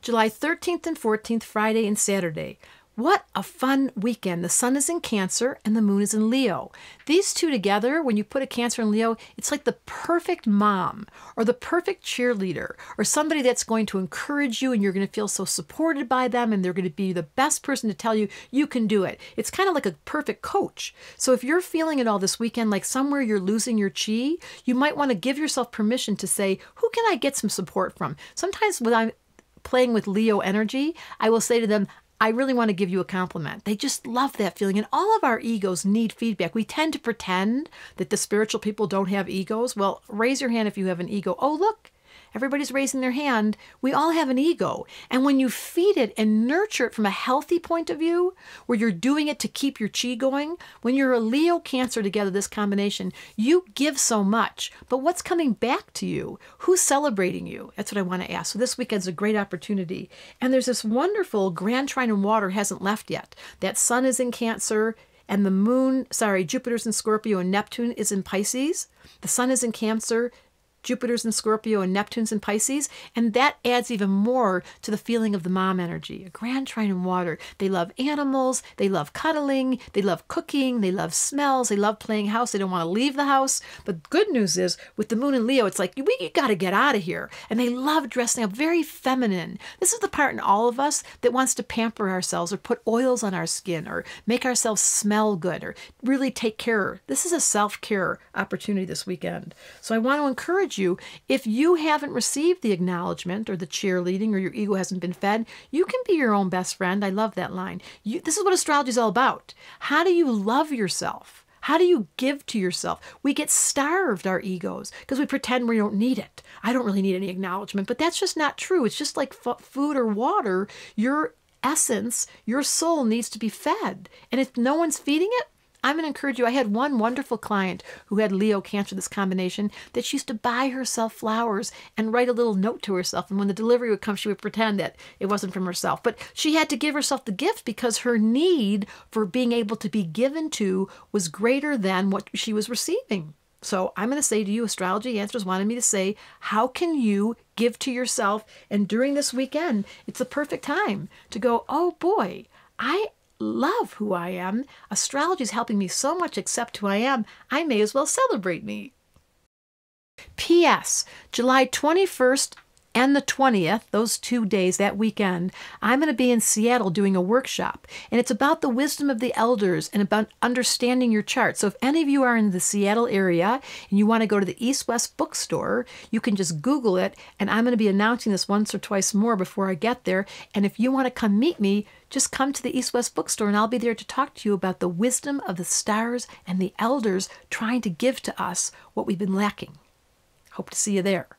July 13th and 14th, Friday and Saturday. What a fun weekend. The sun is in Cancer and the moon is in Leo. These two together, when you put a Cancer and Leo, it's like the perfect mom or the perfect cheerleader or somebody that's going to encourage you and you're going to feel so supported by them and they're going to be the best person to tell you you can do it. It's kind of like a perfect coach. So if you're feeling it all this weekend, like somewhere you're losing your chi, you might want to give yourself permission to say, who can I get some support from? Sometimes when I'm playing with Leo energy, I will say to them, I really want to give you a compliment. They just love that feeling. And all of our egos need feedback. We tend to pretend that the spiritual people don't have egos. Well, raise your hand if you have an ego. Oh, look, everybody's raising their hand. We all have an ego. And when you feed it and nurture it from a healthy point of view, where you're doing it to keep your chi going, when you're a Leo Cancer together, this combination, you give so much. But what's coming back to you? Who's celebrating you? That's what I want to ask. So this weekend's a great opportunity. And there's this wonderful Grand Trine in Water hasn't left yet. That sun is in Cancer and the moon, Jupiter's in Scorpio and Neptune is in Pisces. The sun is in Cancer, Jupiter's in Scorpio and Neptune's in Pisces, and that adds even more to the feeling of the mom energy. A Grand Trine in Water. They love animals, they love cuddling, they love cooking, they love smells, they love playing house, they don't want to leave the house. But good news is, with the moon in Leo, it's like, we got to get out of here. And they love dressing up, very feminine. This is the part in all of us that wants to pamper ourselves or put oils on our skin or make ourselves smell good or really take care. This is a self-care opportunity this weekend. So I want to encourage you, if you haven't received the acknowledgement or the cheerleading or your ego hasn't been fed, you can be your own best friend. I love that line. This is what astrology is all about. How do you love yourself? How do you give to yourself? We get starved, our egos, because we pretend we don't need it. I don't really need any acknowledgement, but that's just not true. It's just like food or water. Your essence, your soul needs to be fed. And if no one's feeding it, I'm going to encourage you. I had one wonderful client who had Leo Cancer, this combination, that she used to buy herself flowers and write a little note to herself. And when the delivery would come, she would pretend that it wasn't from herself. But she had to give herself the gift because her need for being able to be given to was greater than what she was receiving. So I'm going to say to you, Astrology Answers wanted me to say, how can you give to yourself? And during this weekend, it's the perfect time to go, oh boy, I love who I am. Astrology is helping me so much accept who I am. I may as well celebrate me. P.S. July 21st and the 20th, those 2 days, that weekend, I'm going to be in Seattle doing a workshop. And it's about the wisdom of the elders and about understanding your chart. So if any of you are in the Seattle area and you want to go to the East-West bookstore, you can just Google it. And I'm going to be announcing this once or twice more before I get there. And if you want to come meet me, just come to the East-West bookstore and I'll be there to talk to you about the wisdom of the stars and the elders trying to give to us what we've been lacking. Hope to see you there.